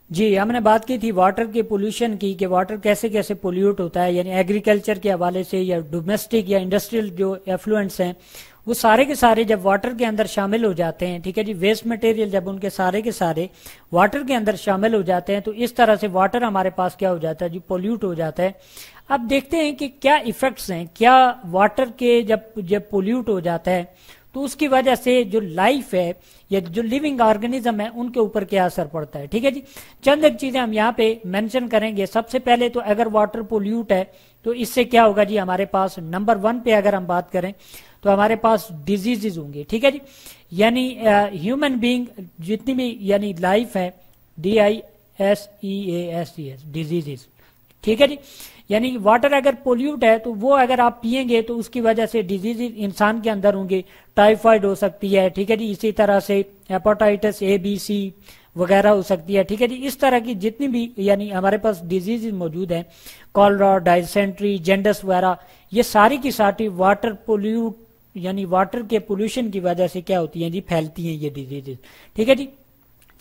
जी, हमने बात की थी वाटर के पोल्यूशन की, कि वाटर कैसे कैसे पोल्यूट होता है, यानी एग्रीकल्चर के हवाले से या डोमेस्टिक या इंडस्ट्रियल जो एफ्लुएंट्स हैं वो सारे के सारे जब वाटर के अंदर शामिल हो जाते हैं, ठीक है जी, वेस्ट मटेरियल जब उनके सारे के सारे वाटर के अंदर शामिल हो जाते हैं तो इस तरह से वाटर हमारे पास क्या हो जाता है जी, पोल्यूट हो जाता है। अब देखते हैं कि क्या इफेक्ट्स हैं, क्या वाटर के जब जब पोल्यूट हो जाता है तो उसकी वजह से जो लाइफ है या जो लिविंग ऑर्गेनिज्म है उनके ऊपर क्या असर पड़ता है। ठीक है जी, चंद एक चीजें हम यहाँ पे मेंशन करेंगे। सबसे पहले तो अगर वाटर पोल्यूट है तो इससे क्या होगा जी, हमारे पास नंबर 1 पे अगर हम बात करें तो हमारे पास डिजीजेज होंगे। ठीक है जी, यानी ह्यूमन बीइंग जितनी भी यानी लाइफ है, DISEASES डिजीजेज। ठीक है जी, यानी वाटर अगर पोल्यूट है तो वो अगर आप पिएंगे तो उसकी वजह से डिजीज इंसान के अंदर होंगे। टाइफाइड हो सकती है, ठीक है जी, इसी तरह से हेपेटाइटिस ABC वगैरह हो सकती है। ठीक है जी, इस तरह की जितनी भी यानी हमारे पास डिजीज मौजूद हैं, कॉलरा, डायसेंट्री, जेंडस वगैरह, ये सारी की सारी वाटर पोल्यूट यानी वाटर के पोल्यूशन की वजह से क्या होती है जी, फैलती हैं ये डिजीजेज। ठीक है जी,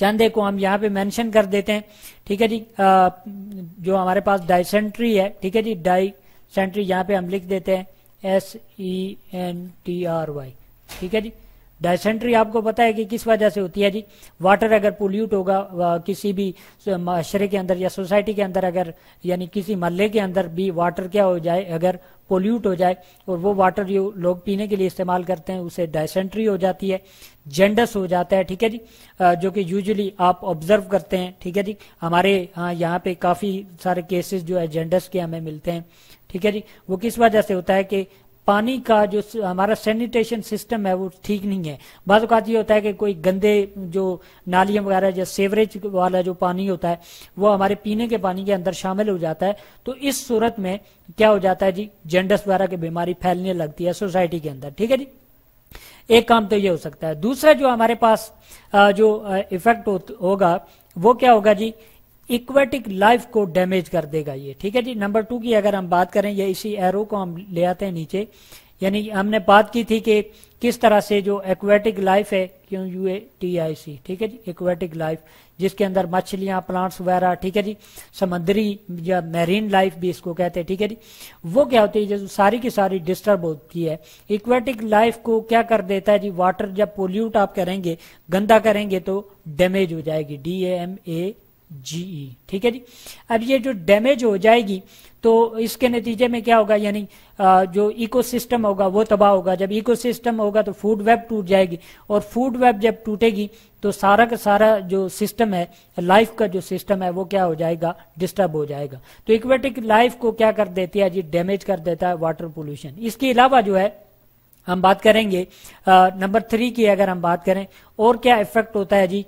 चंद को हम यहाँ पे मेंशन कर देते हैं। ठीक है जी, जो हमारे पास डायसेंट्री है, ठीक है जी, डायसेंट्री यहाँ पे हम लिख देते हैं SENTRY। ठीक है जी, डायसेंट्री आपको पता है कि किस वजह से होती है जी, वाटर अगर पोल्यूट होगा किसी भी माशरे के अंदर या सोसाइटी के अंदर, अगर यानी किसी मोहल्ले के अंदर भी वाटर क्या हो जाए, अगर पोल्यूट हो जाए और वो वाटर जो लोग पीने के लिए इस्तेमाल करते हैं उसे डायसेंट्री हो जाती है, जेंडस हो जाता है। ठीक है जी, जो कि यूजुअली आप ऑब्जर्व करते हैं। ठीक है जी, हमारे यहाँ पे काफी सारे केसेस जो है जेंडस के हमें मिलते हैं। ठीक है जी, वो किस वजह से होता है कि पानी का जो हमारा सैनिटेशन सिस्टम है वो ठीक नहीं है। बात औक़ात ये होता है कि कोई गंदे जो नालियां वगैरह या सेवरेज वाला जो पानी होता है वो हमारे पीने के पानी के अंदर शामिल हो जाता है, तो इस सूरत में क्या हो जाता है जी, जेंडस वगैरह की बीमारी फैलने लगती है सोसाइटी के अंदर। ठीक है जी, एक काम तो ये हो सकता है। दूसरा जो हमारे पास जो इफेक्ट होगा वो क्या होगा जी, इक्वेटिक लाइफ को डैमेज कर देगा ये। ठीक है जी, नंबर 2 की अगर हम बात करें, या इसी एरो को हम ले आते हैं नीचे, यानी हमने बात की थी कि किस तरह से जो एक्वेटिक लाइफ है, QUATIC, ठीक है जी, एक्वेटिक लाइफ जिसके अंदर मछलियां, प्लांट्स वगैरह, ठीक है जी, समुद्री या मैरीन लाइफ भी इसको कहते हैं। ठीक है जी, वो क्या होती है जो सारी की सारी डिस्टर्ब होती है। एक्वेटिक लाइफ को क्या कर देता है जी, वाटर जब पोल्यूट आप करेंगे, गंदा करेंगे तो डैमेज हो जाएगी, DAMAGE। ठीक है जी, अब ये जो डैमेज हो जाएगी तो इसके नतीजे में क्या होगा, यानी जो इकोसिस्टम होगा वो तबाह होगा। जब इकोसिस्टम होगा तो फूड वेब टूट जाएगी, और फूड वेब जब टूटेगी तो सारा का सारा जो सिस्टम है, लाइफ का जो सिस्टम है वो क्या हो जाएगा, डिस्टर्ब हो जाएगा। तो इक्वेटिक लाइफ को क्या कर देती है जी, डैमेज कर देता है वाटर पोल्यूशन। इसके अलावा जो है हम बात करेंगे नंबर 3 की अगर हम बात करें, और क्या इफेक्ट होता है जी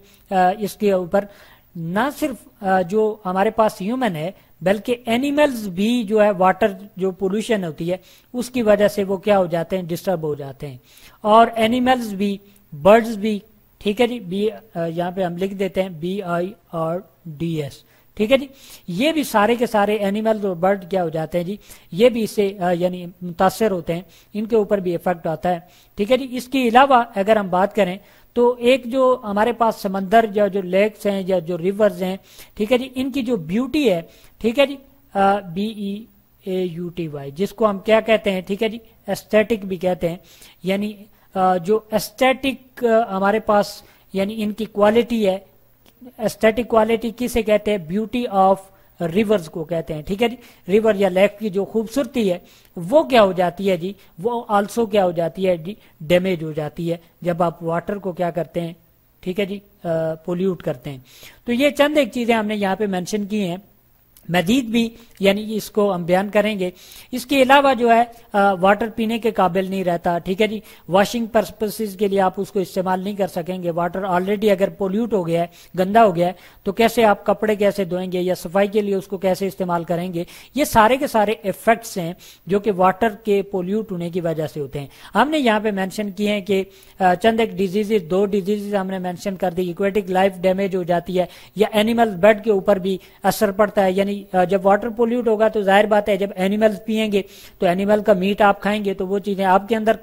इसके ऊपर, ना सिर्फ जो हमारे पास ह्यूमन है बल्कि एनिमल्स भी जो है वाटर जो पोल्यूशन होती है उसकी वजह से वो क्या हो जाते हैं, डिस्टर्ब हो जाते हैं। और एनिमल्स भी, बर्ड्स भी, ठीक है जी, यहाँ पे हम लिख देते हैं BIRDS। ठीक है जी, ये भी सारे के सारे एनिमल्स और बर्ड क्या हो जाते हैं जी, ये भी इससे यानी मुतासर होते हैं, इनके ऊपर भी इफेक्ट आता है। ठीक है जी, इसके अलावा अगर हम बात करें तो एक जो हमारे पास समंदर या जो लेक्स हैं या जो रिवर्स हैं, ठीक है जी, इनकी जो ब्यूटी है, ठीक है जी, BEAUTY, जिसको हम क्या कहते हैं, ठीक है जी, एस्थेटिक भी कहते हैं, यानी जो एस्थेटिक हमारे पास यानी इनकी क्वालिटी है, एस्थेटिक क्वालिटी किसे कहते हैं, ब्यूटी ऑफ रिवर्स को कहते हैं। ठीक है जी, रिवर या लेक की जो खूबसूरती है वो क्या हो जाती है जी, वो आल्सो क्या हो जाती है जी, डैमेज हो जाती है जब आप वाटर को क्या करते हैं, ठीक है जी, पोल्यूट करते हैं। तो ये चंद एक चीजें हमने यहाँ पे मेंशन की हैं, मजीद भी यानी इसको हम बयान करेंगे। इसके अलावा जो है वाटर पीने के काबिल नहीं रहता। ठीक है जी, वॉशिंग पर्पसेस के लिए आप उसको इस्तेमाल नहीं कर सकेंगे। वाटर ऑलरेडी अगर पोल्यूट हो गया है, गंदा हो गया है, तो कैसे आप कपड़े कैसे धोएंगे या सफाई के लिए उसको कैसे इस्तेमाल करेंगे। ये सारे के सारे इफेक्ट्स हैं जो कि वाटर के पोल्यूट होने की वजह से होते हैं। हमने यहाँ पे मेंशन किए हैं कि चंद एक डिजीजेज, 2 डिजीजेज हमने मेंशन कर दी। इक्वेटिक लाइफ डैमेज हो जाती है या एनिमल बर्ड के ऊपर भी असर पड़ता है, यानी यानी जब वाटर पोल्यूट होगा तो जाहिर बात है जब एनिमल्स पिएंगे तो एनिमल का मीट आप खाएंगे तो वो चीजें आपके अंदर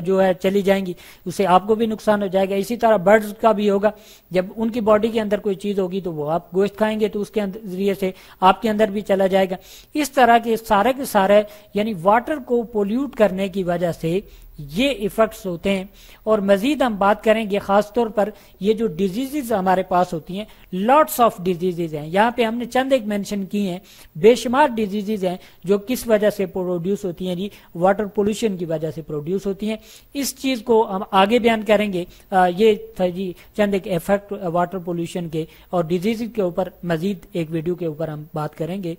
जो है चली जाएंगी, उससे आपको भी नुकसान हो जाएगा। इसी तरह बर्ड्स का भी होगा, जब उनकी बॉडी के अंदर कोई चीज होगी तो वो आप गोश्त खाएंगे तो उसके जरिए से आपके अंदर भी चला जाएगा। इस तरह के सारे यानी वाटर को पोल्यूट करने की वजह से ये इफेक्ट्स होते हैं। और मजीद हम बात करेंगे खासतौर पर ये जो डिजीजेज हमारे पास होती हैं, लॉट्स ऑफ डिजीजेज हैं, यहाँ पे हमने चंद एक मेंशन की हैं, बेशुमार डिजीजेज हैं जो किस वजह से प्रोड्यूस होती हैं जी, वाटर पोल्यूशन की वजह से प्रोड्यूस होती हैं। इस चीज को हम आगे बयान करेंगे। ये था जी चंद एक इफेक्ट वाटर पोल्यूशन के, और डिजीज के ऊपर मजीद एक वीडियो के ऊपर हम बात करेंगे।